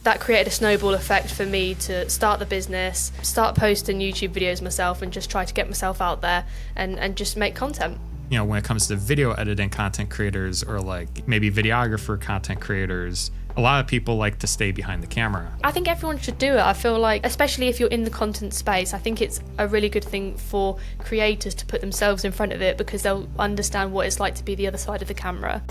that created a snowball effect for me to start the business, start posting YouTube videos myself and just try to get myself out there and just make content. You know, when it comes to video editing content creators or like maybe videographer content creators, a lot of people like to stay behind the camera. I think everyone should do it. I feel like, especially if you're in the content space, I think it's a really good thing for creators to put themselves in front of it because they'll understand what it's like to be the other side of the camera.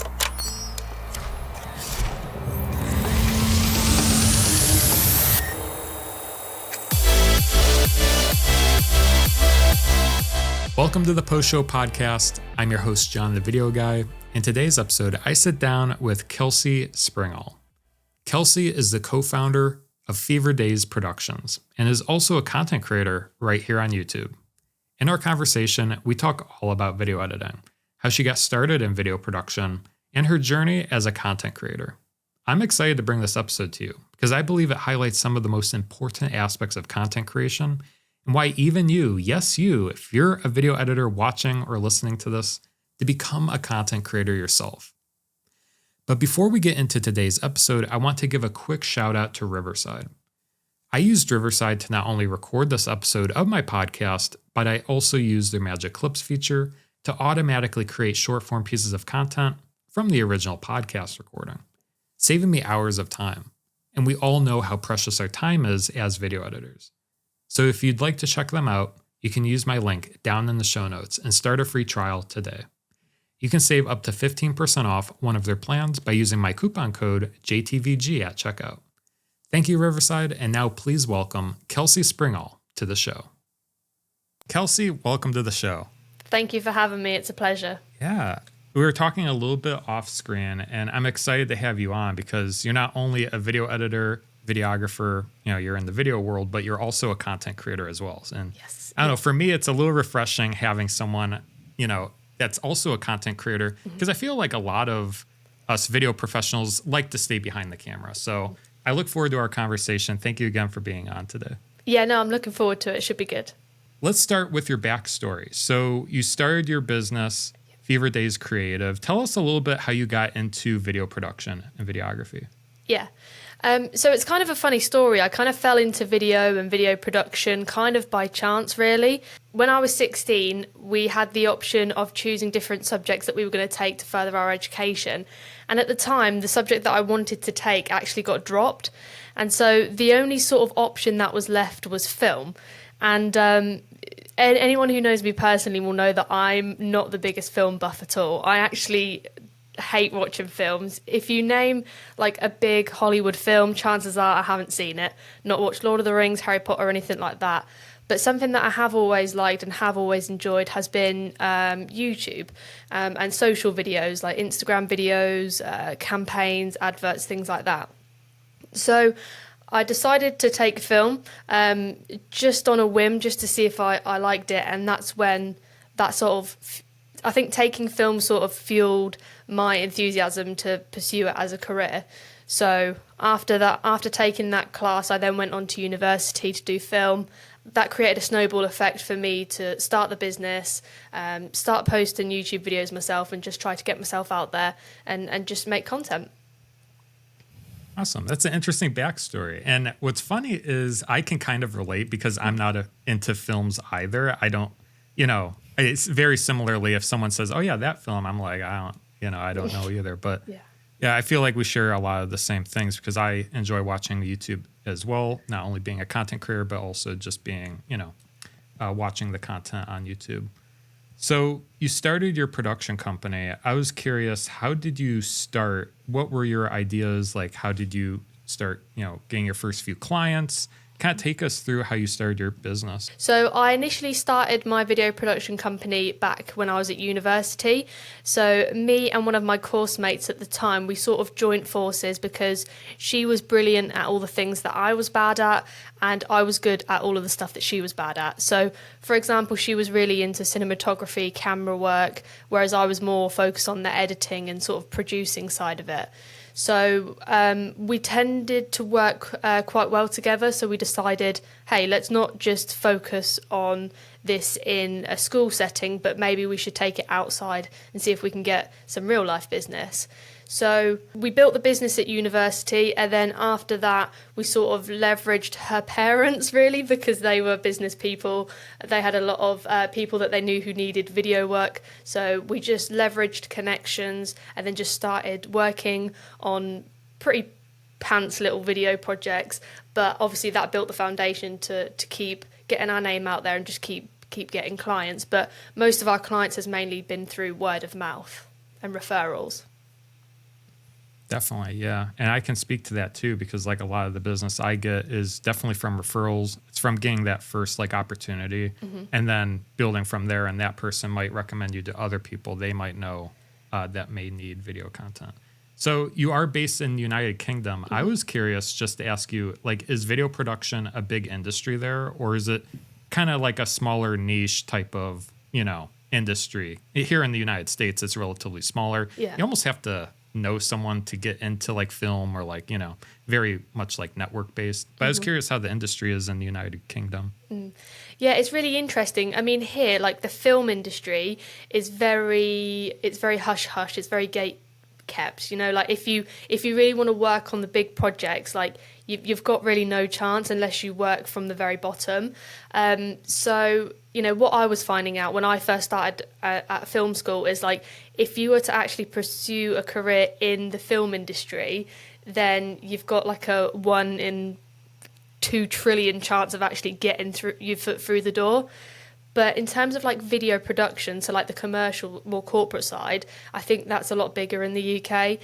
Welcome to the Post Show Podcast. I'm your host, John the Video Guy. In today's episode, I sit down with Kelsie Springall. Kelsie is the co-founder of Fever Days Productions and is also a content creator right here on YouTube. In our conversation, we talk all about video editing, how she got started in video production, and her journey as a content creator. I'm excited to bring this episode to you because I believe it highlights some of the most important aspects of content creation and why even you, yes you, if you're a video editor watching or listening to this, to become a content creator yourself. But before we get into today's episode, I want to give a quick shout out to Riverside. I used Riverside to not only record this episode of my podcast, but I also used their Magic Clips feature to automatically create short form pieces of content from the original podcast recording, saving me hours of time. And we all know how precious our time is as video editors. So if you'd like to check them out, you can use my link down in the show notes and start a free trial today. You can save up to 15% off one of their plans by using my coupon code JTVG at checkout. Thank you, Riverside, and now please welcome Kelsie Springall to the show. Kelsie, welcome to the show. Thank you for having me. It's a pleasure. Yeah. We were talking a little bit off screen, and I'm excited to have you on because you're not only a video editor, videographer, you know, you're in the video world, but you're also a content creator as well. And yes. I don't know, for me, it's a little refreshing having someone, you know, that's also a content creator because I feel like a lot of us video professionals like to stay behind the camera. So I look forward to our conversation. Thank you again for being on today. Yeah, no, I'm looking forward to it. It should be good. Let's start with your backstory. So you started your business, Fever Days Creative. Tell us a little bit how you got into video production and videography. Yeah. So it's kind of a funny story. I kind of fell into video and video production kind of by chance, really. When I was 16, we had the option of choosing different subjects that we were going to take to further our education. And at the time, the subject that I wanted to take actually got dropped. And so the only sort of option that was left was film. And anyone who knows me personally will know that I'm not the biggest film buff at all. I actually hate watching films. If you name like a big Hollywood film, chances are I haven't seen it. Not watched Lord of the Rings, Harry Potter, or anything like that. But something that I have always liked and have always enjoyed has been YouTube and social videos like Instagram videos, campaigns, adverts, things like that. So I decided to take film just on a whim, just to see if I liked it. And that's when that sort of, I think taking film sort of fueled my enthusiasm to pursue it as a career. So after taking that class, I then went on to university to do film. That created a snowball effect for me to start the business, start posting YouTube videos myself and just try to get myself out there and just make content. Awesome. That's an interesting backstory. And what's funny is I can kind of relate because I'm not into films either. I don't, you know, it's very similarly if someone says, oh yeah, that film, I'm like, I don't know either. But yeah, I feel like we share a lot of the same things because I enjoy watching YouTube as well, not only being a content creator, but also just being, you know, watching the content on YouTube. So you started your production company. I was curious, how did you start? What were your ideas? Like, how did you start, you know, getting your first few clients? Kind of take us through how you started your business. So I initially started my video production company back when I was at university. So me and one of my course mates at the time, we sort of joined forces because she was brilliant at all the things that I was bad at and I was good at all of the stuff that she was bad at. So for example, she was really into cinematography, camera work, whereas I was more focused on the editing and sort of producing side of it. So we tended to work quite well together. So we decided, hey, let's not just focus on this in a school setting, but maybe we should take it outside and see if we can get some real life business. So we built the business at university, and then after that we sort of leveraged her parents really, because they were business people. They had a lot of people that they knew who needed video work, so we just leveraged connections and then just started working on pretty pants little video projects. But obviously that built the foundation to keep getting our name out there and just keep getting clients. But most of our clients has mainly been through word of mouth and referrals. Definitely, yeah. And I can speak to that too, because like a lot of the business I get is definitely from referrals. It's from getting that first like opportunity and then building from there. And that person might recommend you to other people they might know that may need video content. So you are based in the United Kingdom. I was curious just to ask you, like, is video production a big industry there, or is it kind of like a smaller niche type of, industry? Here in the United States, it's relatively smaller. Yeah. You almost have to know someone to get into like film or like, very much like network based. But I was curious how the industry is in the United Kingdom. Yeah, it's really interesting. I mean, here, like the film industry is very hush hush. It's very gate kept. Like if you really want to work on the big projects, like you've got really no chance unless you work from the very bottom. So what I was finding out when I first started at film school is like, if you were to actually pursue a career in the film industry, then you've got like a 1 in 2 trillion chance of actually getting your foot through the door. But in terms of like video production, so like the commercial, more corporate side, I think that's a lot bigger in the UK.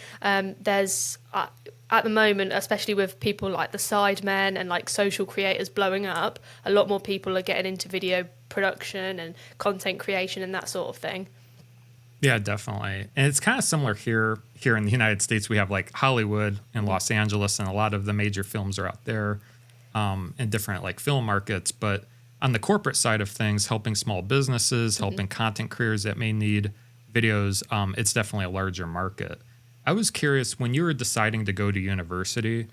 There's at the moment, especially with people like the Sidemen and like social creators blowing up, a lot more people are getting into video production and content creation and that sort of thing. Yeah, definitely. And it's kind of similar here in the United States. We have like Hollywood and Los Angeles, and a lot of the major films are out there in different like film markets. But on the corporate side of things, helping small businesses, helping content creators that may need videos, it's definitely a larger market. I was curious, when you were deciding to go to university,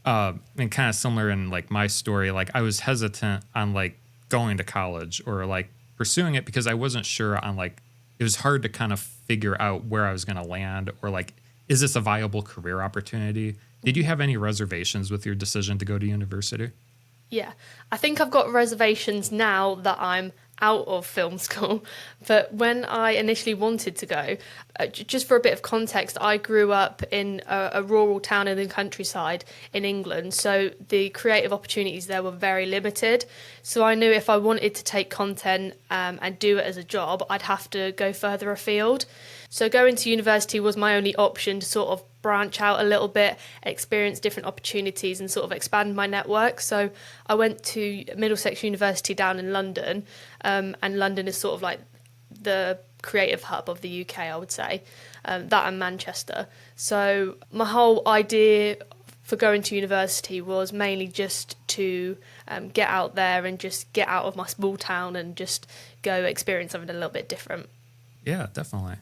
and kind of similar in like my story, like I was hesitant on like going to college or like pursuing it because I wasn't sure on like, it was hard to kind of figure out where I was going to land, or like, is this a viable career opportunity? Did you have any reservations with your decision to go to university? Yeah, I think I've got reservations now that I'm out of film school. But when I initially wanted to go, just for a bit of context, I grew up in a rural town in the countryside in England. So the creative opportunities there were very limited. So I knew if I wanted to take content and do it as a job, I'd have to go further afield. So going to university was my only option to sort of branch out a little bit, experience different opportunities and sort of expand my network. So I went to Middlesex University down in London, and London is sort of like the creative hub of the UK, I would say, that and Manchester. So my whole idea for going to university was mainly just to get out there and just get out of my small town and just go experience something a little bit different. Yeah, definitely.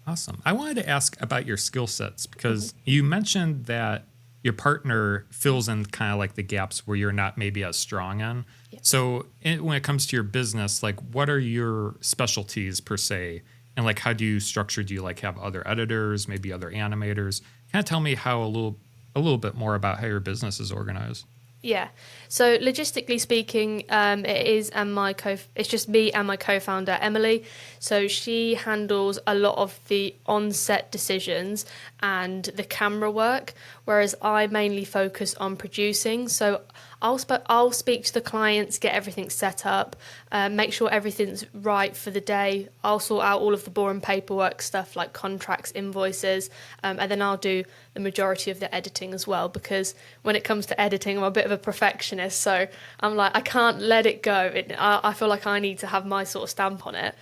Awesome. I wanted to ask about your skill sets because you mentioned that your partner fills in kind of like the gaps where you're not maybe as strong on. Yeah. So when it comes to your business, like what are your specialties per se? And like, how do you structure? Do you like have other editors, maybe other animators? Kind of tell me how a little bit more about how your business is organized. Yeah. So logistically speaking, it's just me and my co-founder Emily. So she handles a lot of the on-set decisions and the camera work, whereas I mainly focus on producing. So I'll speak to the clients, get everything set up, make sure everything's right for the day. I'll sort out all of the boring paperwork stuff like contracts, invoices, and then I'll do the majority of the editing as well, because when it comes to editing, I'm a bit of a perfectionist. So I'm like, I can't let it go. I feel like I need to have my sort of stamp on it.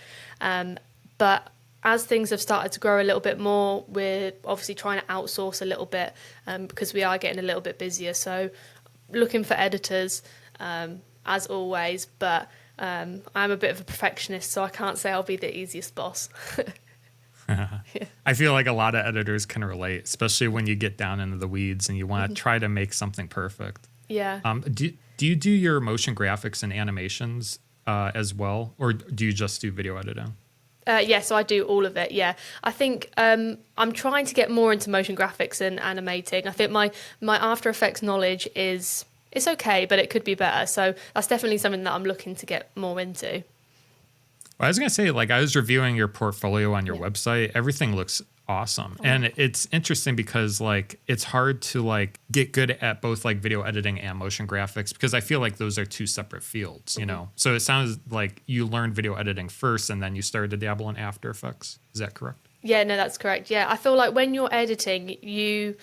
But as things have started to grow a little bit more, we're obviously trying to outsource a little bit because we are getting a little bit busier. So looking for editors as always, but I'm a bit of a perfectionist, so I can't say I'll be the easiest boss. I feel like a lot of editors can relate, especially when you get down into the weeds and you want to try to make something perfect. Yeah. Do you do your motion graphics and animations as well, or do you just do video editing? Yeah, so I do all of it. Yeah, I think I'm trying to get more into motion graphics and animating. I think my After Effects knowledge it's okay, but it could be better. So that's definitely something that I'm looking to get more into. Well, I was gonna say, like, I was reviewing your portfolio on your website. Everything looks awesome, and it's interesting because like it's hard to like get good at both like video editing and motion graphics because I feel like those are two separate fields, you know. So it sounds like you learned video editing first, and then you started to dabble in After Effects. Is that correct? Yeah, no, that's correct. Yeah, I feel like when you're editing,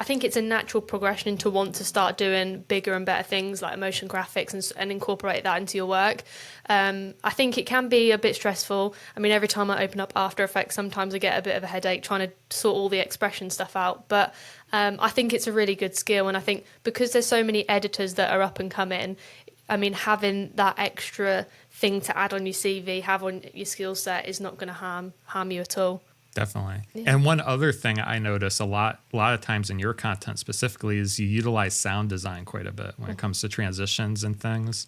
I think it's a natural progression to want to start doing bigger and better things like motion graphics and incorporate that into your work. I think it can be a bit stressful. I mean, every time I open up After Effects, sometimes I get a bit of a headache trying to sort all the expression stuff out. But I think it's a really good skill. And I think because there's so many editors that are up and coming, I mean, having that extra thing to add on your CV, have on your skill set is not going to harm you at all. Definitely. Yeah. And one other thing I notice a lot of times in your content specifically is you utilize sound design quite a bit when it comes to transitions and things.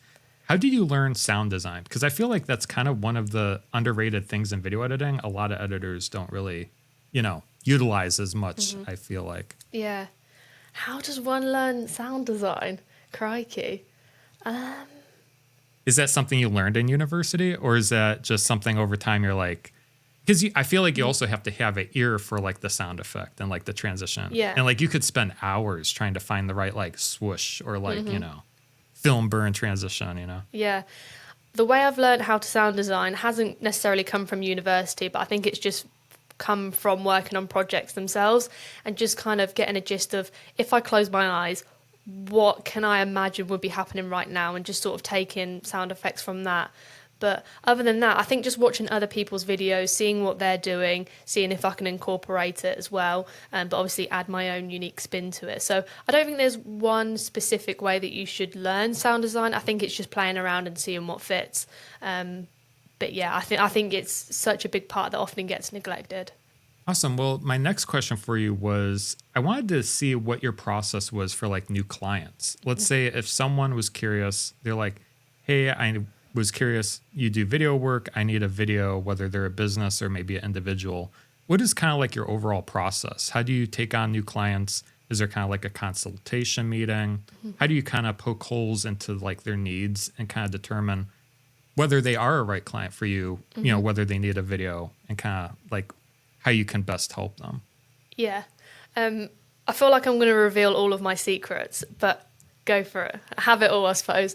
How do you learn sound design? Because I feel like that's kind of one of the underrated things in video editing. A lot of editors don't really, utilize as much, I feel like. Yeah. How does one learn sound design? Crikey. Is that something you learned in university, or is that just something over time you're like, because I feel like you also have to have an ear for like the sound effect and like the transition. Yeah. And like you could spend hours trying to find the right like swoosh or like, film burn transition, Yeah. The way I've learned how to sound design hasn't necessarily come from university, but I think it's just come from working on projects themselves and just kind of getting a gist of, if I close my eyes, what can I imagine would be happening right now, and just sort of taking sound effects from that. But other than that, I think just watching other people's videos, seeing what they're doing, seeing if I can incorporate it as well, but obviously add my own unique spin to it. So I don't think there's one specific way that you should learn sound design. I think it's just playing around and seeing what fits. But yeah, I think it's such a big part that often gets neglected. Awesome. Well, my next question for you was, I wanted to see what your process was for like new clients. Let's say if someone was curious, they're like, hey, I was curious, you do video work, I need a video, whether they're a business or maybe an individual. What is kind of like your overall process? How do you take on new clients? Is there kind of like a consultation meeting? How do you kind of poke holes into like their needs and kind of determine whether they are a right client for you, whether they need a video, and kind of like how you can best help them? Yeah. I feel like I'm going to reveal all of my secrets, but go for it. Have it all, I suppose.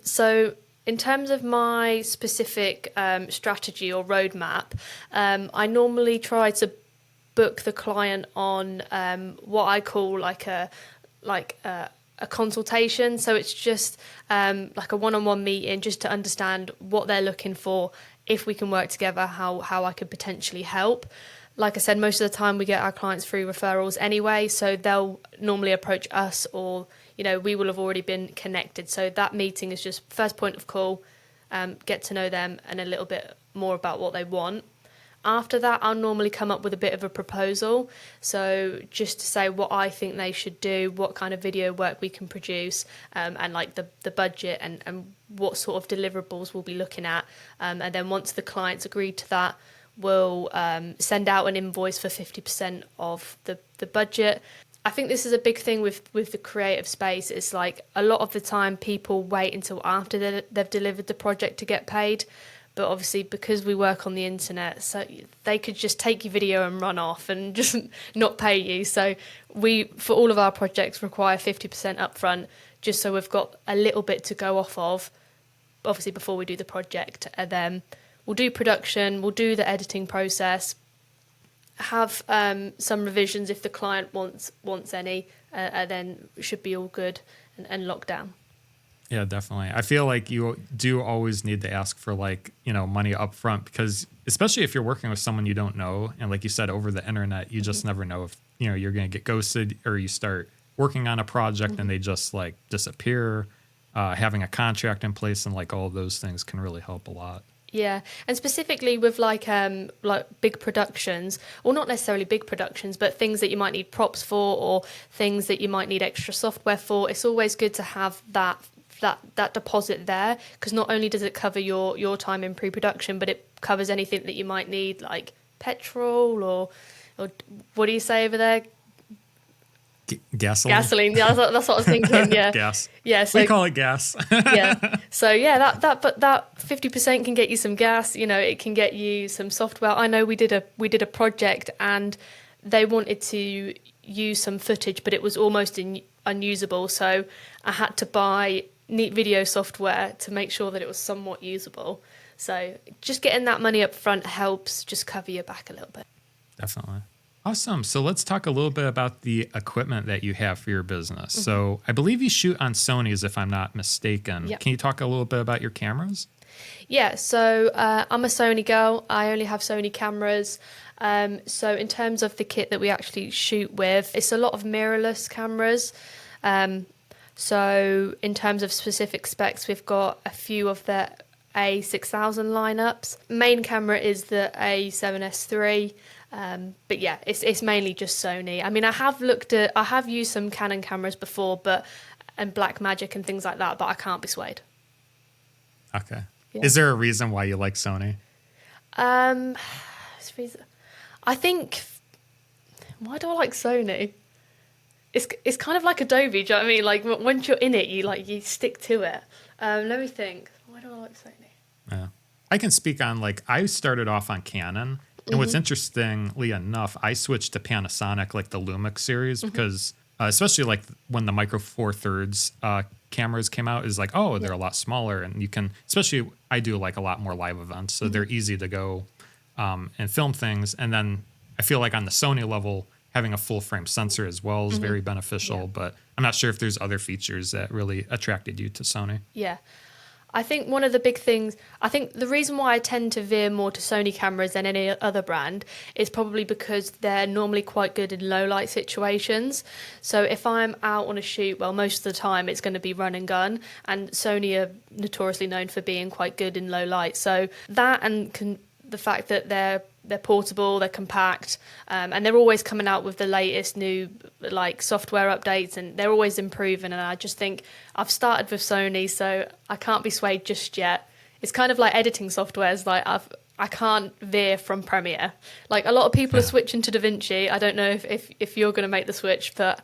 So in terms of my specific strategy or roadmap, I normally try to book the client on what I call like a consultation. So it's just like a one-on-one meeting, just to understand what they're looking for, if we can work together, how I could potentially help. Like I said, most of the time we get our clients through referrals anyway, so they'll normally approach us, or we will have already been connected. So that meeting is just first point of call, get to know them and a little bit more about what they want. After that, I'll normally come up with a bit of a proposal. So just to say what I think they should do, what kind of video work we can produce, and like the budget and what sort of deliverables we'll be looking at. And then once the client's agreed to that, we'll send out an invoice for 50% of the budget. I think this is a big thing with the creative space. It's like a lot of the time people wait until after they've delivered the project to get paid. But obviously, because we work on the internet, so they could just take your video and run off and just not pay you. So we, for all of our projects, require 50% upfront, just so we've got a little bit to go off of, obviously, before we do the project. And then we'll do production, we'll do the editing process, have some revisions if the client wants any, and then it should be all good and locked down. Yeah, definitely. I feel like you do always need to ask for like, money up front, because especially if you're working with someone you don't know, and like you said, over the internet, you just never know if, you're going to get ghosted, or you start working on a project and they just like disappear. Having a contract in place and like all of those things can really help a lot. Yeah, and specifically with like big productions, or not necessarily big productions, but things that you might need props for, or things that you might need extra software for, it's always good to have that deposit there, because not only does it cover your time in pre-production, but it covers anything that you might need, like petrol or what do you say over there? Gasoline. Gasoline. Yeah, that's what I was thinking. Yeah. Gas. Yeah. So We call it gas. yeah. So yeah, that 50% can get you some gas. It can get you some software. I know we did a project and they wanted to use some footage, but it was almost unusable. So I had to buy neat video software to make sure that it was somewhat usable. So just getting that money up front helps just cover your back a little bit. Definitely. Awesome. So let's talk a little bit about the equipment that you have for your business. Mm-hmm. So I believe you shoot on Sony's, if I'm not mistaken. Yep. Can you talk a little bit about your cameras? Yeah. So I'm a Sony girl. I only have Sony cameras. So in terms of the kit that we actually shoot with, it's a lot of mirrorless cameras. So in terms of specific specs, we've got a few of the A6000 lineups. Main camera is the A7S III. But yeah, it's mainly just Sony. I mean, I have used some Canon cameras before, and Blackmagic and things like that, but I can't be swayed. Okay. Yeah. Is there a reason why you like Sony? I think, why do I like Sony? It's kind of like Adobe, do you know what I mean? Like once you're in it, you stick to it. Let me think. Why do I like Sony? Yeah. I can speak on, I started off on Canon. And what's interestingly enough, I switched to Panasonic, the Lumix series, because especially when the Micro Four Thirds cameras came out, is they're a lot smaller, and you can, especially I do a lot more live events, so they're easy to go and film things. And then I feel on the Sony level, having a full frame sensor as well is very beneficial. Yeah. But I'm not sure if there's other features that really attracted you to Sony. Yeah. I think one of the big things, the reason why I tend to veer more to Sony cameras than any other brand is probably because they're normally quite good in low light situations. So if I'm out on a shoot, well, most of the time it's going to be run and gun, and Sony are notoriously known for being quite good in low light. So that and the fact that they're portable, they're compact, and they're always coming out with the latest new software updates, and they're always improving. And I just think I've started with Sony, so I can't be swayed just yet. It's kind of like editing softwares. I can't veer from Premiere. A lot of people are switching to DaVinci. I don't know if you're going to make the switch, but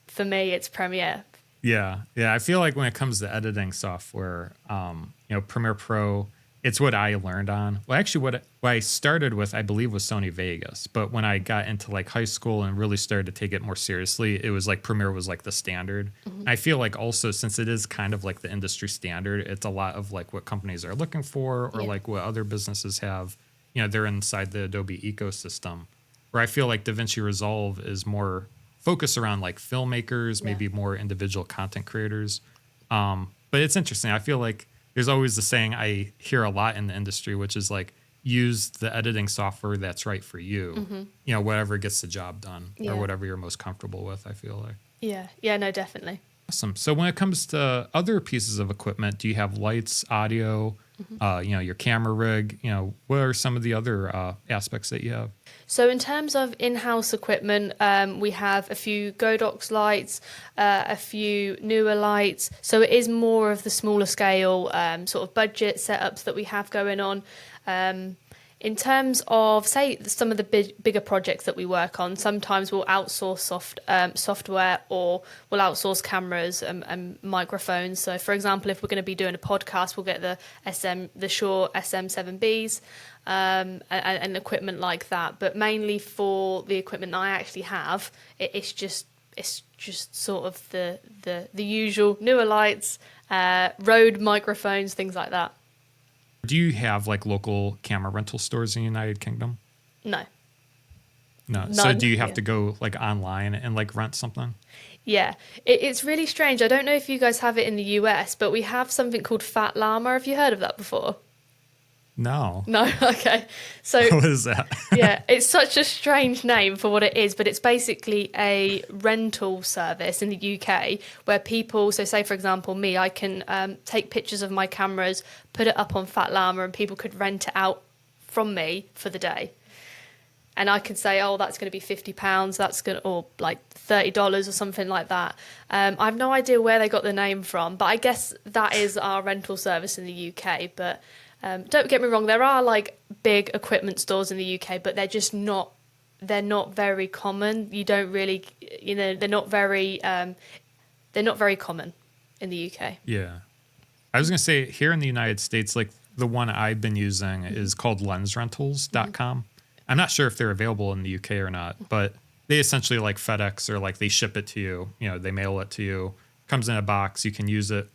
for me, it's Premiere. Yeah. I feel when it comes to editing software, Premiere Pro, it's what I learned on. Well, actually, what I started with, I believe, was Sony Vegas. But when I got into high school and really started to take it more seriously, it was Premiere was the standard. Mm-hmm. I feel also, since it is kind of the industry standard, it's a lot of what companies are looking for, or what other businesses have. They're inside the Adobe ecosystem. Where I feel DaVinci Resolve is more focused around filmmakers, maybe more individual content creators. But it's interesting. I feel there's always the saying I hear a lot in the industry, which is use the editing software that's right for you. Mm-hmm. Whatever gets the job done, or whatever you're most comfortable with, I feel like. Yeah, no, definitely. Awesome. So when it comes to other pieces of equipment, do you have lights, audio, your camera rig? What are some of the other aspects that you have? So in terms of in-house equipment, we have a few Godox lights, a few newer lights. So it is more of the smaller scale sort of budget setups that we have going on. In terms of, say, some of the bigger projects that we work on, sometimes we'll outsource software, or we'll outsource cameras and microphones. So, for example, if we're going to be doing a podcast, we'll get the Shure SM7Bs and equipment like that. But mainly for the equipment I actually have, it's just sort of the usual newer lights, Rode microphones, things like that. Do you have local camera rental stores in the United Kingdom? No. None. So do you have to go online and rent something? Yeah, it's really strange. I don't know if you guys have it in the US, but we have something called Fat Llama. Have you heard of that before? No. No? Okay. So what is that? Yeah, it's such a strange name for what it is, but it's basically a rental service in the UK where people, so say for example me, I can take pictures of my cameras, put it up on Fat Llama, and people could rent it out from me for the day. And I could say, oh, that's going to be £50, that's going to, or $30 or something like that. I have no idea where they got the name from, but I guess that is our rental service in the UK. But Don't get me wrong, there are like big equipment stores in the UK, but they're not very common. You don't really, they're not very common in the UK. Yeah. I was going to say here in the United States, like the one I've been using is called lensrentals.com. I'm not sure if they're available in the UK or not, but they essentially like FedEx or like they ship it to you, they mail it to you, comes in a box, you can use it,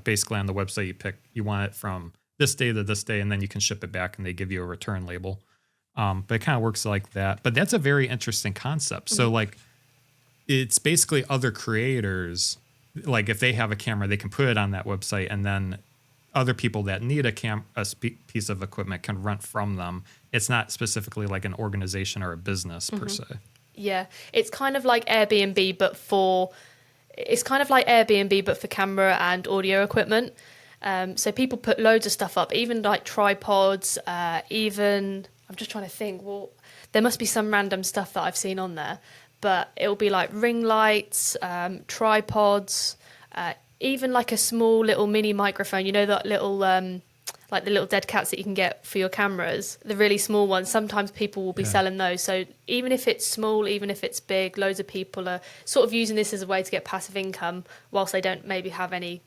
basically on the website you pick, you want it from this day to this day, and then you can ship it back and they give you a return label. But it kind of works like that. But that's a very interesting concept. So like it's basically other creators, like if they have a camera, they can put it on that website, and then other people that need a piece of equipment can rent from them. It's not specifically like an organization or a business per se. Yeah, it's kind of like Airbnb, but for camera and audio equipment. So people put loads of stuff up, even like tripods, even, I'm just trying to think, well, there must be some random stuff that I've seen on there, but it'll be like ring lights, tripods, even like a small little mini microphone, that little, like the little dead cats that you can get for your cameras, the really small ones. Sometimes people will be selling those. So even if it's small, even if it's big, loads of people are sort of using this as a way to get passive income whilst they don't maybe have any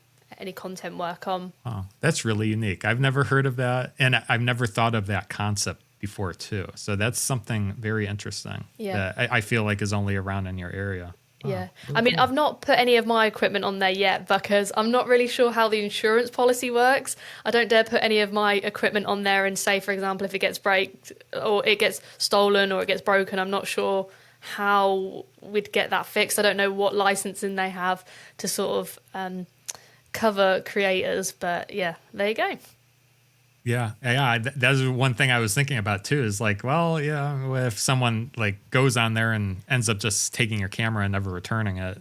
content work on. Oh, that's really unique. I've never heard of that, and I've never thought of that concept before too. So that's something very interesting that I feel like is only around in your area. Yeah. I mean, I've not put any of my equipment on there yet because I'm not really sure how the insurance policy works. I don't dare put any of my equipment on there and say, for example, if it gets breaked or it gets stolen or it gets broken, I'm not sure how we'd get that fixed. I don't know what licensing they have to sort of cover creators, but yeah, there you go. Yeah. That's one thing I was thinking about too, is like, well, yeah, if someone like goes on there and ends up just taking your camera and never returning it,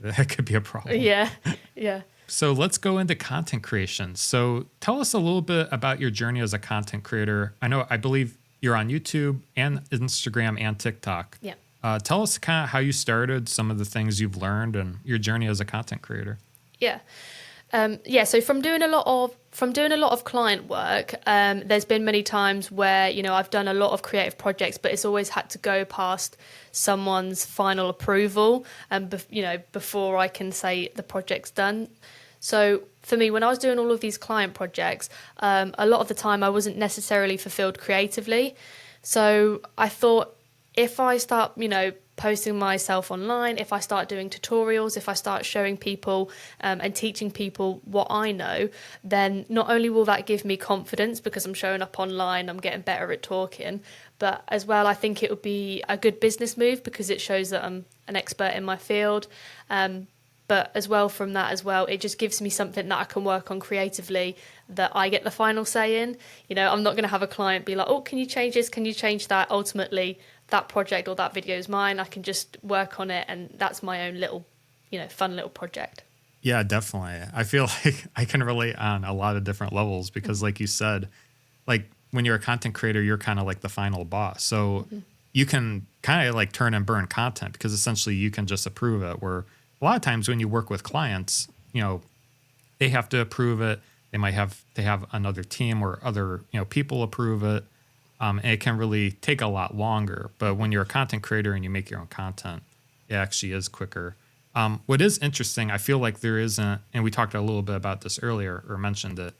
that could be a problem. Yeah. So let's go into content creation. So tell us a little bit about your journey as a content creator. I believe you're on YouTube and Instagram and TikTok. Yeah. Tell us kind of how you started, some of the things you've learned, and your journey as a content creator. Yeah. So from doing a lot of client work, there's been many times where, I've done a lot of creative projects, but it's always had to go past someone's final approval and, before I can say the project's done. So for me, when I was doing all of these client projects, a lot of the time I wasn't necessarily fulfilled creatively. So I thought, if I start, posting myself online, if I start doing tutorials, if I start showing people and teaching people what I know, then not only will that give me confidence because I'm showing up online, I'm getting better at talking, but as well, I think it would be a good business move because it shows that I'm an expert in my field. But as well, from that as well, it just gives me something that I can work on creatively that I get the final say in. I'm not going to have a client be like, oh, can you change this? Can you change that? Ultimately, that project or that video is mine. I can just work on it, and that's my own little, fun little project. Yeah, definitely. I feel like I can relate on a lot of different levels because, like you said, like when you're a content creator, you're kind of like the final boss. So you can kind of like turn and burn content because essentially you can just approve it. Where a lot of times when you work with clients, they have to approve it. They might have to have another team or other, people approve it. And it can really take a lot longer. But when you're a content creator and you make your own content, it actually is quicker. What is interesting, I feel like there isn't, and we talked a little bit about this earlier or mentioned it,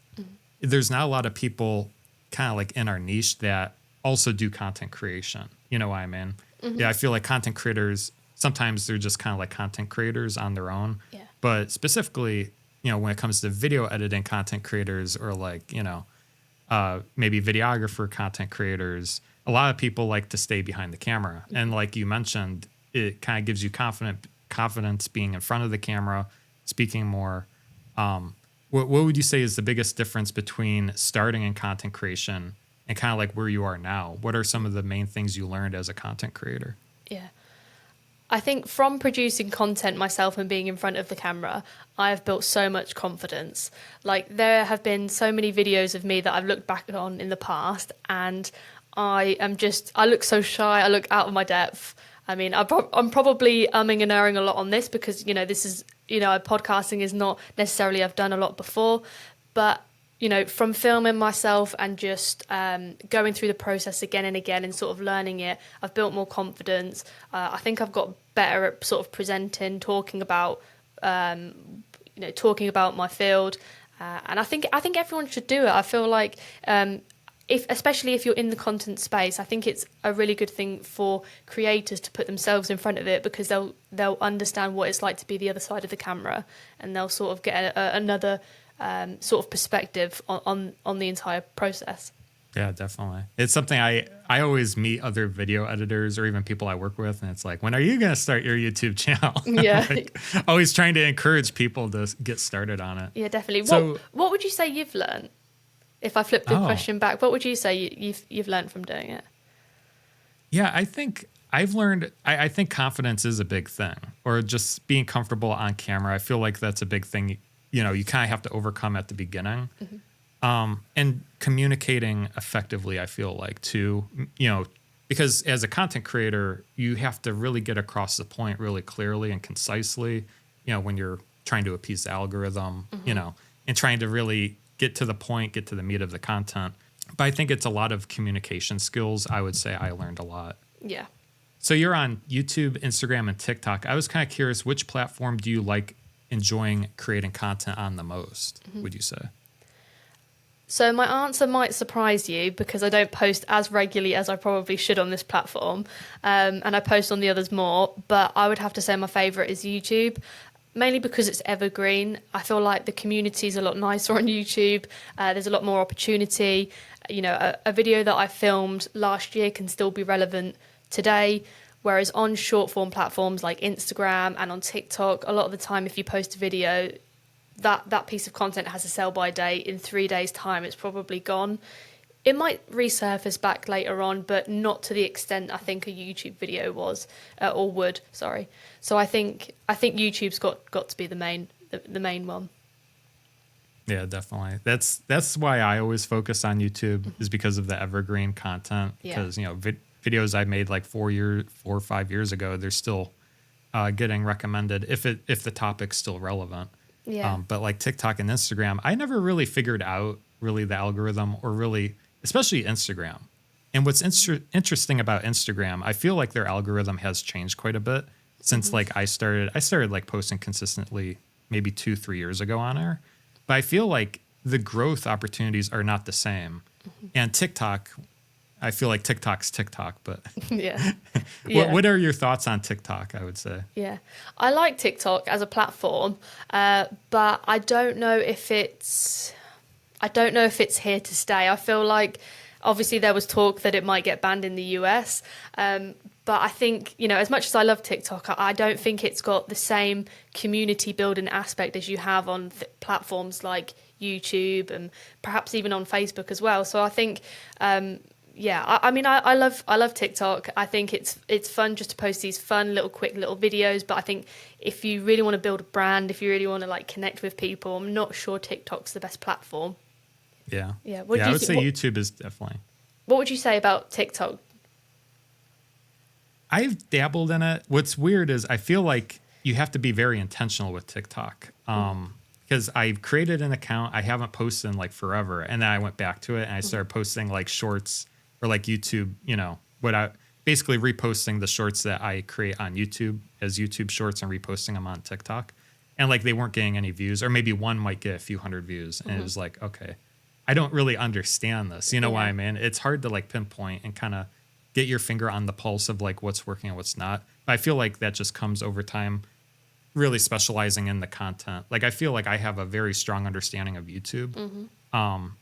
there's not a lot of people kind of like in our niche that also do content creation. You know what I mean? Yeah, I feel like content creators, sometimes they're just kind of like content creators on their own. Yeah. But specifically, when it comes to video editing content creators or like, maybe videographer content creators, a lot of people like to stay behind the camera. And like you mentioned, it kind of gives you confidence being in front of the camera, speaking more. What would you say is the biggest difference between starting in content creation and kind of like where you are now? What are some of the main things you learned as a content creator? Yeah. I think from producing content myself and being in front of the camera, I have built so much confidence. Like there have been so many videos of me that I've looked back on in the past and I look so shy, I look out of my depth. I mean, I'm probably umming and erring a lot on this because, this is, podcasting is not necessarily I've done a lot before, but, from filming myself and just going through the process again and again and sort of learning it, I've built more confidence. I think I've got better at sort of presenting, talking about my field, and I think everyone should do it. I feel like especially if you're in the content space, I think it's a really good thing for creators to put themselves in front of it, because they'll understand what it's like to be the other side of the camera, and they'll sort of get another sort of perspective on the entire process. Yeah, definitely. It's something I always meet other video editors or even people I work with, and it's like, when are you going to start your YouTube channel? Yeah. Like, always trying to encourage people to get started on it. Yeah, definitely. So, what would you say you've learned? If I flip the question back, what would you say you've learned from doing it? Yeah, I think I've learned, I think confidence is a big thing, or just being comfortable on camera. I feel like that's a big thing, you kind of have to overcome at the beginning. And communicating effectively, I feel like, too, because as a content creator, you have to really get across the point really clearly and concisely, when you're trying to appease the algorithm, and trying to really get to the point, get to the meat of the content. But I think it's a lot of communication skills. I would say I learned a lot. Yeah. So you're on YouTube, Instagram, and TikTok. I was kind of curious, which platform do you like enjoying creating content on the most, would you say? So my answer might surprise you, because I don't post as regularly as I probably should on this platform, and I post on the others more, but I would have to say my favourite is YouTube, mainly because it's evergreen. I feel like the community is a lot nicer on YouTube. There's a lot more opportunity. A video that I filmed last year can still be relevant today, whereas on short form platforms like Instagram and on TikTok, a lot of the time if you post a video, that piece of content has a sell-by date. In 3 days' time, it's probably gone. It might resurface back later on, but not to the extent I think a YouTube video was, or would. Sorry. So I think YouTube's got to be the main one. Yeah, definitely. That's why I always focus on YouTube, is because of the evergreen content. Because videos I made like 4 or 5 years ago, they're still getting recommended if the topic's still relevant. Yeah. But like TikTok and Instagram, I never really figured out really the algorithm, or really, especially Instagram. And what's interesting about Instagram, I feel like their algorithm has changed quite a bit since like I started like posting consistently maybe 2-3 years ago on there. But I feel like the growth opportunities are not the same. And TikTok, I feel like TikTok's TikTok, but yeah. What are your thoughts on TikTok, I would say? Yeah, I like TikTok as a platform, but I don't know if it's here to stay. I feel like obviously there was talk that it might get banned in the US, but I think, as much as I love TikTok, I don't think it's got the same community building aspect as you have on platforms like YouTube and perhaps even on Facebook as well. So I think. I love TikTok. I think it's fun just to post these fun quick little videos. But I think if you really want to build a brand, if you really want to like connect with people, I'm not sure TikTok's the best platform. Yeah. Yeah. I would say YouTube is definitely. What would you say about TikTok? I've dabbled in it. What's weird is I feel like you have to be very intentional with TikTok. Because I've created an account, I haven't posted in like forever, and then I went back to it and I started posting like shorts. Or like YouTube, basically reposting the shorts that I create on YouTube as YouTube shorts and reposting them on TikTok. And like they weren't getting any views, or maybe one might get a few hundred views. And it was like, okay, I don't really understand this. You know what I mean? It's hard to like pinpoint and kind of get your finger on the pulse of like what's working and what's not. But I feel like that just comes over time, really specializing in the content. Like I feel like I have a very strong understanding of YouTube.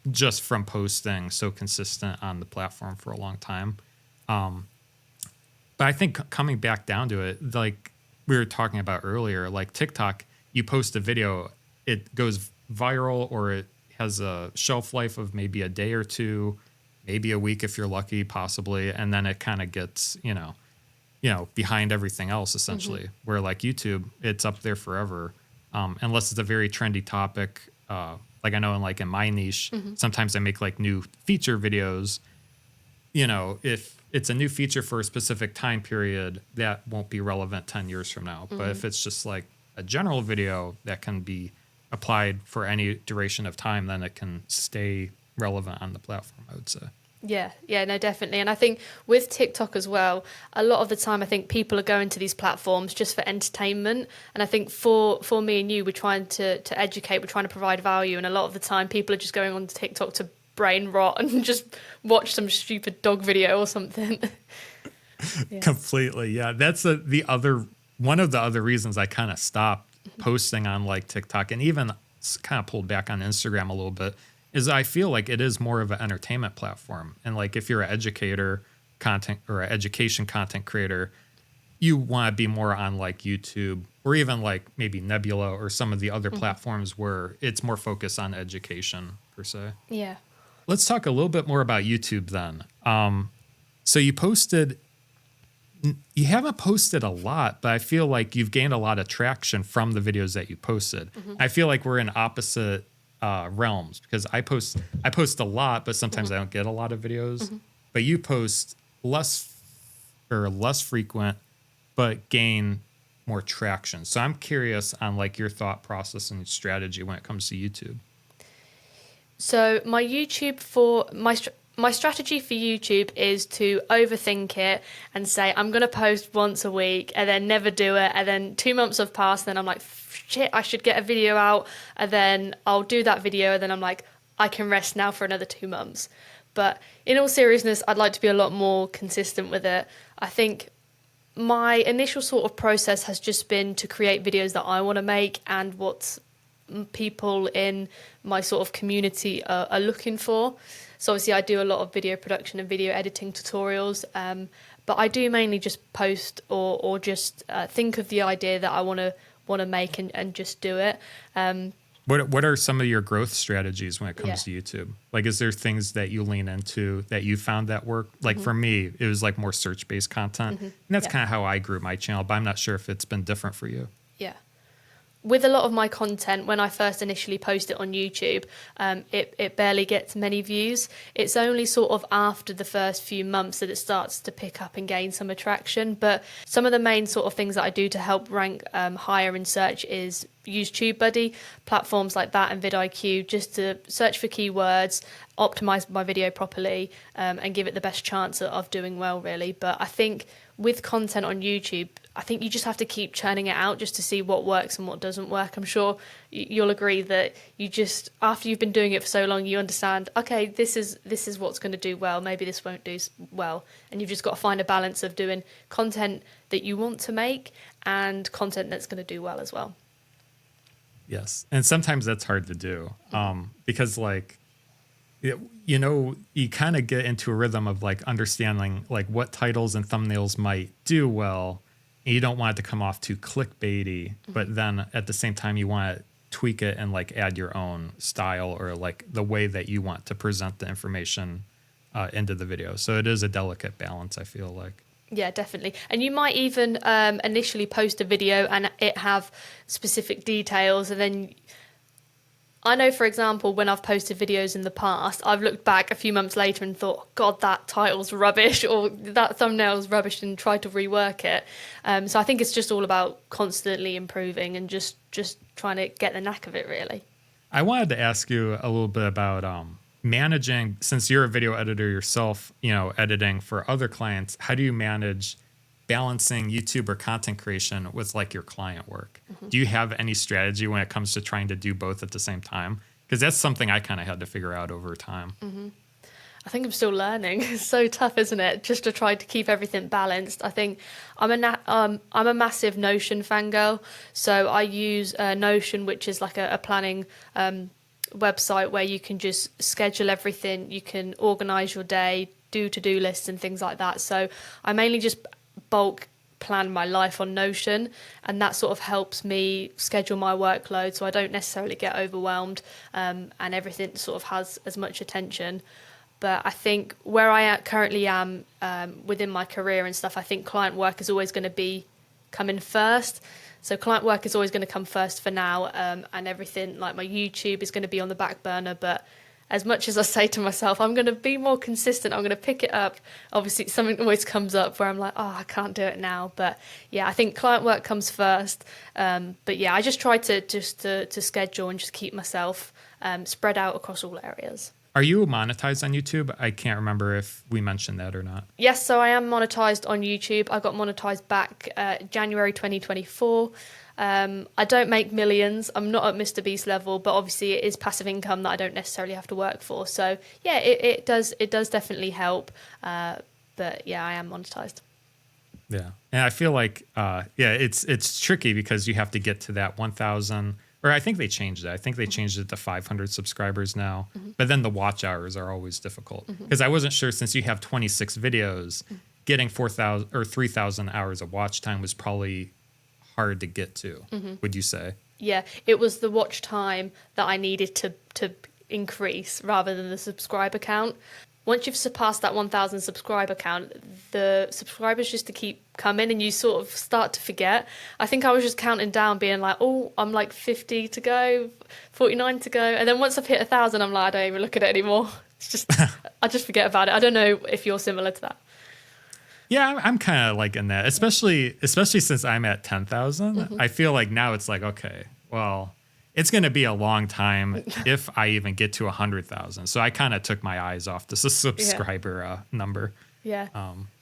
Just from posting so consistent on the platform for a long time. But I think coming back down to it, like we were talking about earlier, like TikTok, you post a video, it goes viral, or it has a shelf life of maybe a day or two, maybe a week if you're lucky, possibly. And then it kind of gets, behind everything else, essentially. Where like YouTube, it's up there forever. Unless it's a very trendy topic, like I know in my niche, sometimes I make like new feature videos. If it's a new feature for a specific time period, that won't be relevant 10 years from now. But if it's just like a general video that can be applied for any duration of time, then it can stay relevant on the platform, I would say. Yeah, no, definitely. And I think with TikTok as well, a lot of the time I think people are going to these platforms just for entertainment. And I think for me and you, we're trying to educate, we're trying to provide value. And a lot of the time people are just going on TikTok to brain rot and just watch some stupid dog video or something. Yeah. Completely. Yeah. That's one of the other reasons I kind of stopped posting on like TikTok and even kind of pulled back on Instagram a little bit is I feel like it is more of an entertainment platform. And like if you're an educator content or an education content creator, you want to be more on like YouTube or even like maybe Nebula or some of the other platforms where it's more focused on education per se. Yeah. Let's talk a little bit more about YouTube then. So you haven't posted a lot, but I feel like you've gained a lot of traction from the videos that you posted. I feel like we're in opposite realms because I post a lot, but sometimes I don't get a lot of videos. But you post less frequent, but gain more traction. So I'm curious on like your thought process and strategy when it comes to YouTube. So my strategy for YouTube is to overthink it and say, I'm going to post once a week and then never do it. And then 2 months have passed. And then I'm like, shit, I should get a video out. And then I'll do that video. And then I'm like, I can rest now for another 2 months. But in all seriousness, I'd like to be a lot more consistent with it. I think my initial sort of process has just been to create videos that I want to make and what people in my sort of community are looking for. So obviously I do a lot of video production and video editing tutorials, but I do mainly just post or just think of the idea that I want to make and just do it. What are some of your growth strategies when it comes to YouTube? Like, is there things that you lean into that you found that work? Like for me, it was like more search-based content. And that's kind of how I grew my channel, but I'm not sure if it's been different for you. Yeah. With a lot of my content, when I first initially post it on YouTube, it barely gets many views. It's only sort of after the first few months that it starts to pick up and gain some attraction. But some of the main sort of things that I do to help rank higher in search is use TubeBuddy, platforms like that, and vidIQ, just to search for keywords, optimize my video properly, and give it the best chance of doing well, really. But I think with content on YouTube, I think you just have to keep churning it out just to see what works and what doesn't work. I'm sure you'll agree that you just, after you've been doing it for so long, you understand, okay, this is what's going to do well. Maybe this won't do well. And you've just got to find a balance of doing content that you want to make and content that's going to do well as well. Yes. And sometimes that's hard to do because like, you kind of get into a rhythm of like understanding like what titles and thumbnails might do well. And you don't want it to come off too clickbaity, but then at the same time you want to tweak it and like add your own style or like the way that you want to present the information into the video. So it is a delicate balance, I feel like. Yeah, definitely. And you might even initially post a video and it have specific details, and then I know, for example, when I've posted videos in the past, I've looked back a few months later and thought, God, that title's rubbish or that thumbnail's rubbish, and tried to rework it. So I think it's just all about constantly improving and just trying to get the knack of it, really. I wanted to ask you a little bit about managing, since you're a video editor yourself, editing for other clients, how do you manage balancing YouTube or content creation with like your client work? Do you have any strategy when it comes to trying to do both at the same time? Because that's something I kind of had to figure out over time. I think I'm still learning. It's so tough, isn't it? Just to try to keep everything balanced. I think I'm a massive Notion fangirl. So I use Notion, which is like a planning website where you can just schedule everything. You can organize your day, do to-do lists and things like that. So I mainly just bulk plan my life on Notion, and that sort of helps me schedule my workload so I don't necessarily get overwhelmed, and everything sort of has as much attention. But I think where I currently am within my career and stuff, I think client work is always going to be coming first. So client work is always going to come first for now, and everything like my YouTube is going to be on the back burner. But as much as I say to myself, I'm going to be more consistent, I'm going to pick it up, obviously something always comes up where I'm like, oh, I can't do it now. But yeah, I think client work comes first. But yeah, I just try to schedule and just keep myself spread out across all areas. Are you monetized on YouTube? I can't remember if we mentioned that or not. Yes, so I am monetized on YouTube. I got monetized back January 2024. I don't make millions. I'm not at Mr. Beast level, but obviously it is passive income that I don't necessarily have to work for. So yeah, it does definitely help. But yeah, I am monetized. Yeah, and I feel like it's tricky because you have to get to that 1,000. Or I think they changed it. I think they changed it to 500 subscribers now. But then the watch hours are always difficult because I wasn't sure, since you have 26 videos, getting 4,000 or 3,000 hours of watch time was probably hard to get to. Would you say? Yeah, it was the watch time that I needed to increase rather than the subscriber count. Once you've surpassed that 1,000 subscriber count, the subscribers just to keep coming and you sort of start to forget. I think I was just counting down, being like, oh, I'm like 50 to go, 49 to go. And then once I've hit 1,000, I'm like, I don't even look at it anymore. It's just, I just forget about it. I don't know if you're similar to that. Yeah, I'm kind of like in that, especially since I'm at 10,000. I feel like now it's like, okay, well, it's going to be a long time if I even get to 100,000. So I kind of took my eyes off the subscriber number. Yeah.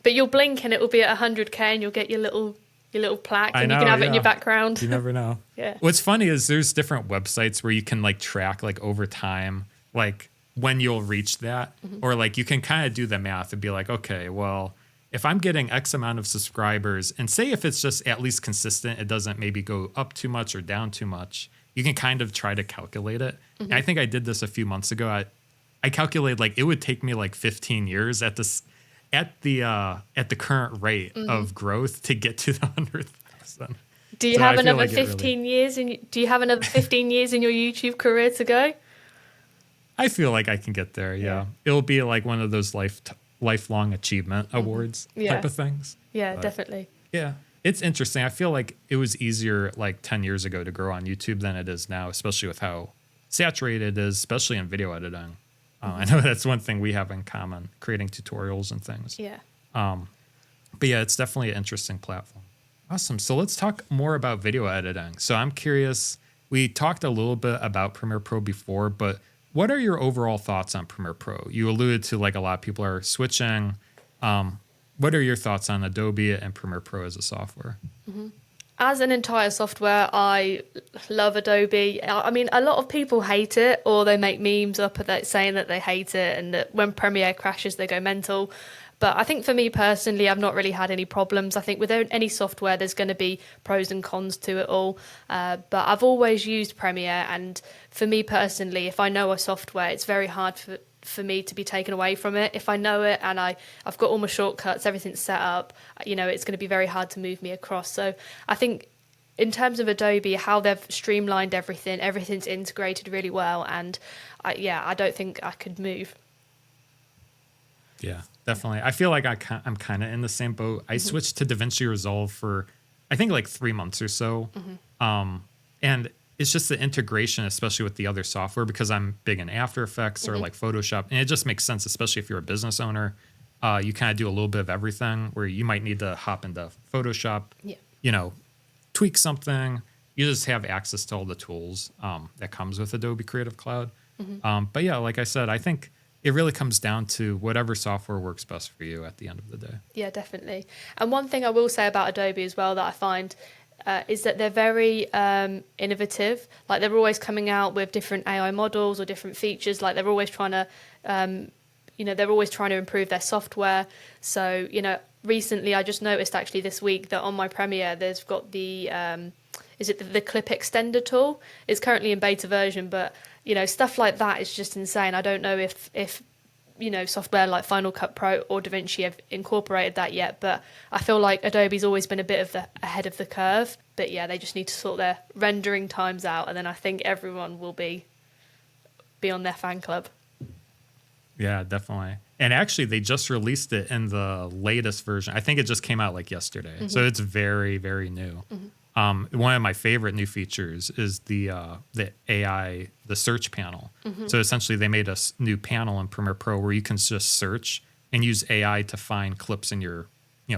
But you'll blink and it will be at 100K and you'll get your little plaque and you can have it in your background. You never know. Yeah. What's funny is there's different websites where you can like track like over time, like when you'll reach that, or like you can kind of do the math and be like, okay, well, if I'm getting X amount of subscribers, and say if it's just at least consistent, it doesn't maybe go up too much or down too much, you can kind of try to calculate it. And I think I did this a few months ago. I calculated like it would take me like 15 years at the current rate of growth to get to the 100,000. Do you have another 15 years in your YouTube career to go? I feel like I can get there. Yeah. It'll be like one of those lifelong achievement awards type of things. Yeah, but definitely. Yeah. It's interesting. I feel like it was easier like 10 years ago to grow on YouTube than it is now, especially with how saturated it is, especially in video editing. I know that's one thing we have in common, creating tutorials and things. Yeah. But yeah, it's definitely an interesting platform. Awesome. So let's talk more about video editing. So I'm curious, we talked a little bit about Premiere Pro before, but what are your overall thoughts on Premiere Pro? You alluded to like a lot of people are switching. What are your thoughts on Adobe and Premiere Pro as a software? As an entire software, I love Adobe. I mean, a lot of people hate it, or they make memes up saying that they hate it and that when Premiere crashes, they go mental. But I think for me personally, I've not really had any problems. I think with any software, there's going to be pros and cons to it all. But I've always used Premiere. And for me personally, if I know a software, it's very hard for me to be taken away from it. If I know it and I've got all my shortcuts, everything's set up, it's going to be very hard to move me across. So I think in terms of Adobe, how they've streamlined everything's integrated really well. And I don't think I could move. Yeah, definitely. I feel like I'm kind of in the same boat. I switched to DaVinci Resolve for, I think, like 3 months or so. And it's just the integration, especially with the other software, because I'm big in After Effects or like Photoshop. And it just makes sense, especially if you're a business owner. You kind of do a little bit of everything where you might need to hop into Photoshop, tweak something. You just have access to all the tools that comes with Adobe Creative Cloud. But yeah, like I said, I think it really comes down to whatever software works best for you at the end of the day. Yeah, definitely. And one thing I will say about Adobe as well that I find is that they're very innovative. Like they're always coming out with different AI models or different features. Like they're always trying to, improve their software. So, recently I just noticed actually this week that on my Premiere, there's got the, the clip extender tool? It's currently in beta version, but stuff like that is just insane. I don't know if software like Final Cut Pro or DaVinci have incorporated that yet, but I feel like Adobe's always been a bit ahead of the curve. But yeah, they just need to sort their rendering times out, and then I think everyone will be on their fan club. Yeah, definitely. And actually, they just released it in the latest version. I think it just came out like yesterday, so it's very, very new. One of my favorite new features is the AI, the search panel. So essentially, they made a new panel in Premiere Pro where you can just search and use AI to find clips in your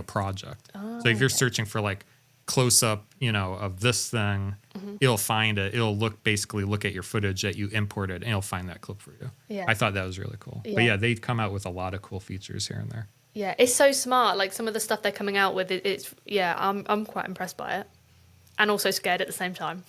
project. So if you're searching for like close up, of this thing, it'll find it. It'll basically look at your footage that you imported, and it'll find that clip for you. Yeah. I thought that was really cool. Yeah. But yeah, they've come out with a lot of cool features here and there. Yeah, it's so smart. Like some of the stuff they're coming out with, I'm quite impressed by it, and also scared at the same time.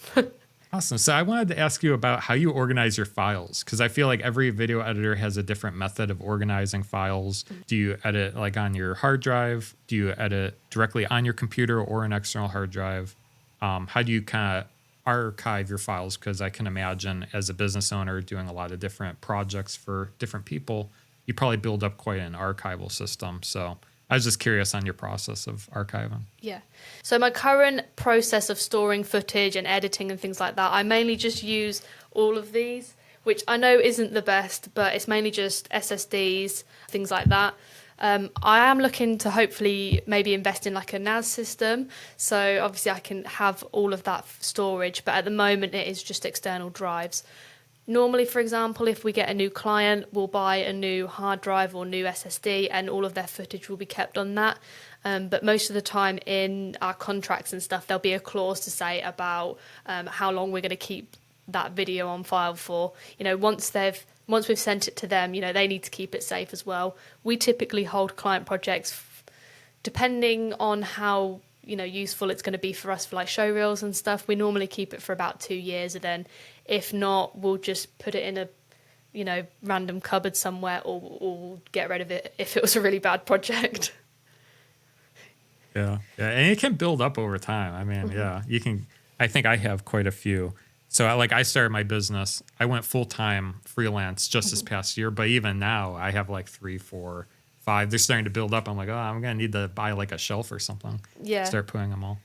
Awesome. So I wanted to ask you about how you organize your files, because I feel like every video editor has a different method of organizing files. Do you edit like on your hard drive? Do you edit directly on your computer or an external hard drive? How do you kind of archive your files? Because I can imagine as a business owner doing a lot of different projects for different people, you probably build up quite an archival system. So I was just curious on your process of archiving. Yeah. So my current process of storing footage and editing and things like that, I mainly just use all of these, which I know isn't the best, but it's mainly just SSDs, things like that. I am looking to hopefully maybe invest in like a NAS system. So obviously I can have all of that storage, but at the moment it is just external drives. Normally, for example, if we get a new client, we'll buy a new hard drive or new SSD and all of their footage will be kept on that. But most of the time in our contracts and stuff, there'll be a clause to say about how long we're going to keep that video on file for. Once we've sent it to them, they need to keep it safe as well. We typically hold client projects depending on how useful it's going to be for us for like show reels and stuff. We normally keep it for about 2 years, and then if not, we'll just put it in a random cupboard somewhere, or we'll get rid of it if it was a really bad project. Yeah, and it can build up over time. I mean, yeah, you can. I think I have quite a few. So I started my business. I went full-time freelance just this past year, but even now I have like 3, 4, 5. They're starting to build up. I'm like, I'm going to need to buy like a shelf or something. Yeah. Start putting them all.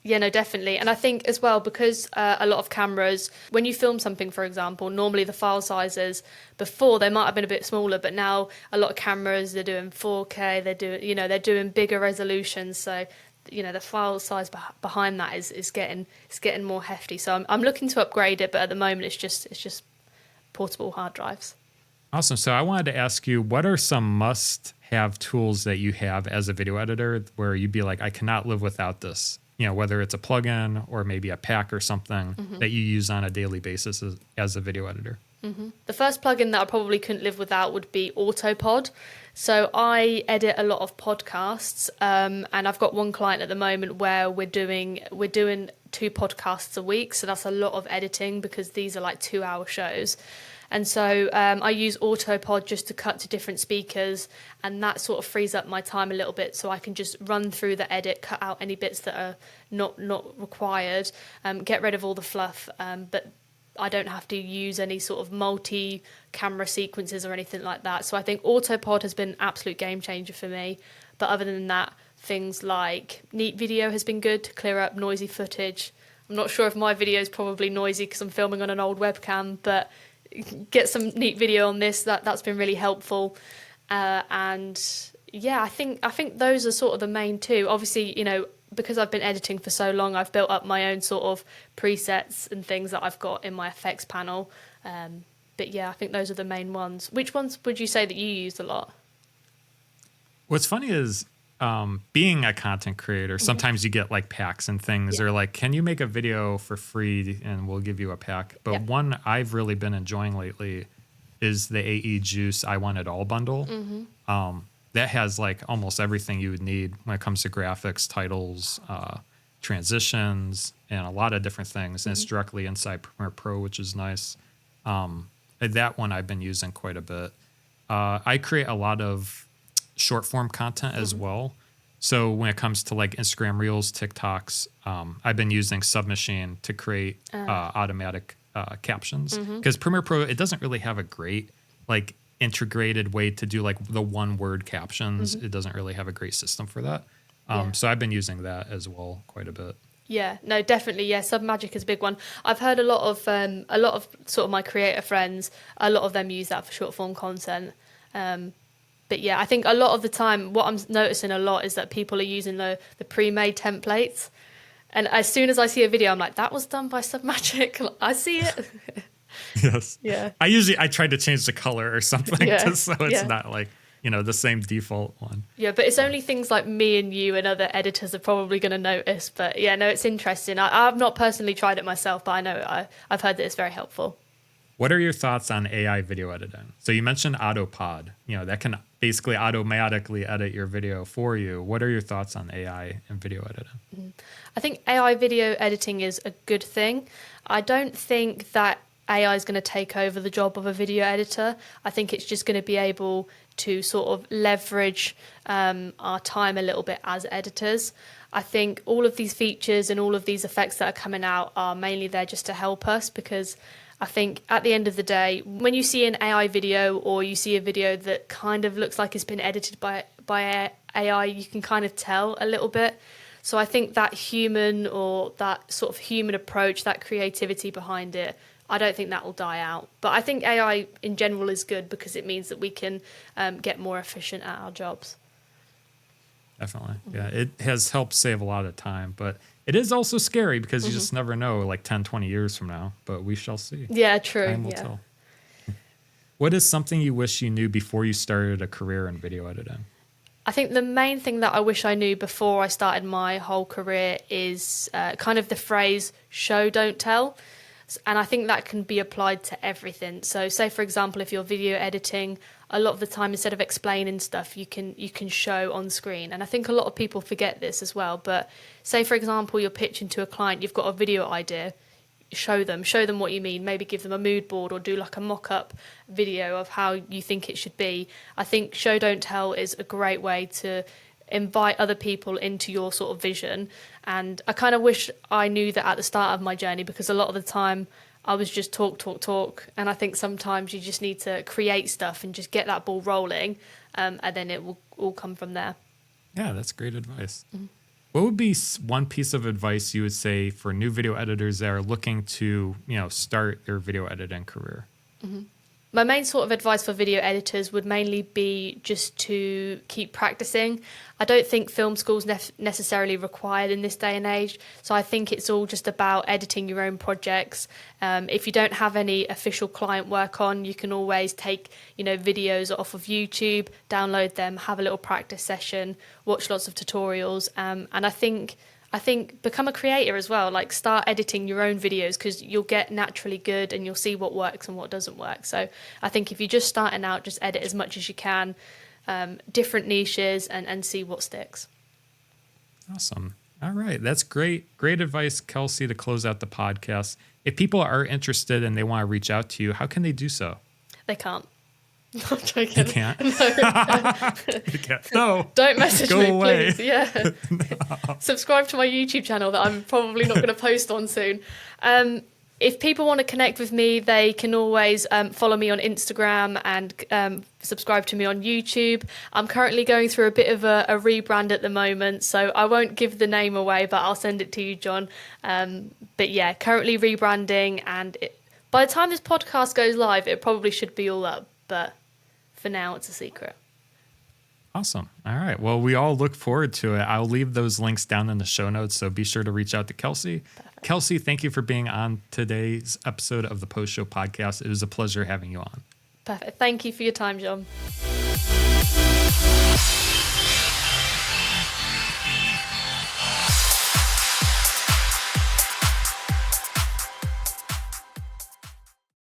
Yeah, no, definitely. And I think as well, because a lot of cameras, when you film something, for example, normally the file sizes before, they might have been a bit smaller, but now a lot of cameras, they're doing 4K, they're doing bigger resolutions. So, the file size behind that is getting more hefty. So I'm looking to upgrade it, but at the moment it's just portable hard drives. Awesome. So I wanted to ask you, what are some must-have tools that you have as a video editor where you'd be like, I cannot live without this? Whether it's a plugin or maybe a pack or something that you use on a daily basis as a video editor. The first plugin that I probably couldn't live without would be Autopod. So I edit a lot of podcasts, and I've got one client at the moment where we're doing 2 podcasts a week. So that's a lot of editing because these are like 2-hour shows. And so I use Autopod just to cut to different speakers, and that sort of frees up my time a little bit so I can just run through the edit, cut out any bits that are not required, get rid of all the fluff, but I don't have to use any sort of multi-camera sequences or anything like that. So I think Autopod has been an absolute game changer for me. But other than that, things like Neat Video has been good to clear up noisy footage. I'm not sure if my video is probably noisy because I'm filming on an old webcam, but get some Neat Video on this. That's been really helpful. And yeah, I think those are sort of the main 2. Obviously, because I've been editing for so long, I've built up my own sort of presets and things that I've got in my effects panel. But yeah, I think those are the main ones. Which ones would you say that you used a lot? What's funny is being a content creator, sometimes you get like packs and things, or like, can you make a video for free and we'll give you a pack? But one I've really been enjoying lately is the AE Juice I Want It All bundle. That has like almost everything you would need when it comes to graphics, titles, transitions, and a lot of different things. And it's directly inside Premiere Pro, which is nice. That one I've been using quite a bit. I create a lot of short form content as well. So when it comes to like Instagram Reels, TikToks, I've been using Submachine to create automatic captions. Because Premiere Pro, it doesn't really have a great like integrated way to do like the one word captions. It doesn't really have a great system for that. So I've been using that as well quite a bit. Yeah, no, definitely. Yeah, Submagic is a big one. I've heard a lot of sort of my creator friends, a lot of them use that for short form content. But yeah, I think a lot of the time what I'm noticing a lot is that people are using the pre-made templates. And as soon as I see a video, I'm like, that was done by Submagic. I see it. Yes. Yeah. I tried to change the color or something just so it's Yeah. not like, the same default one. Yeah, but it's only things like me and you and other editors are probably going to notice. But yeah, no, it's interesting. I've not personally tried it myself, but I know I've heard that it's very helpful. What are your thoughts on AI video editing? So you mentioned Autopod, that can basically automatically edit your video for you. What are your thoughts on AI and video editing? I think AI video editing is a good thing. I don't think that AI is going to take over the job of a video editor. I think it's just going to be able to sort of leverage our time a little bit as editors. I think all of these features and all of these effects that are coming out are mainly there just to help us, because I think at the end of the day, when you see an AI video or you see a video that kind of looks like it's been edited by AI, you can kind of tell a little bit. So I think that human or that sort of human approach, that creativity behind it, I don't think that will die out. But I think AI in general is good because it means that we can get more efficient at our jobs. Definitely. Yeah, it has helped save a lot of time, but it is also scary because you just never know, like 10, 20 years from now, but we shall see. Yeah, true. Time will tell. What is something you wish you knew before you started a career in video editing? I think the main thing that I wish I knew before I started my whole career is kind of the phrase show, don't tell. And I think that can be applied to everything. So say, for example, if you're video editing, a lot of the time, instead of explaining stuff, you can show on screen. And I think a lot of people forget this as well. But say, for example, you're pitching to a client, you've got a video idea, show them what you mean, maybe give them a mood board or do like a mock-up video of how you think it should be. I think show, don't tell is a great way to invite other people into your sort of vision. And I kind of wish I knew that at the start of my journey, because a lot of the time I was just talk. And I think sometimes you just need to create stuff and just get that ball rolling, and then it will all come from there. Yeah, that's great advice. What would be one piece of advice you would say for new video editors that are looking to, start their video editing career? My main sort of advice for video editors would mainly be just to keep practicing. I don't think film school's necessarily required in this day and age. So I think it's all just about editing your own projects. If you don't have any official client work on, you can always take, videos off of YouTube, download them, have a little practice session, watch lots of tutorials. And I think become a creator as well, like start editing your own videos, because you'll get naturally good and you'll see what works and what doesn't work. So I think if you're just starting out, just edit as much as you can, different niches, and see what sticks. Awesome. All right. That's great. Great advice, Kelsie, to close out the podcast. If people are interested and they want to reach out to you, how can they do so? They can't. I'm joking. You can't? No. You can't. No. Don't message Go me, away. please. Yeah. No. Subscribe to my YouTube channel that I'm probably not going to post on soon. If people want to connect with me, they can always follow me on Instagram and subscribe to me on YouTube. I'm currently going through a bit of a rebrand at the moment, so I won't give the name away, but I'll send it to you, John. But yeah, currently rebranding, and by the time this podcast goes live, it probably should be all up, but for now, it's a secret. Awesome. All right. Well, we all look forward to it. I'll leave those links down in the show notes, so be sure to reach out to Kelsie. Perfect. Kelsie, thank you for being on today's episode of the Post Show Podcast. It was a pleasure having you on. Perfect. Thank you for your time, John.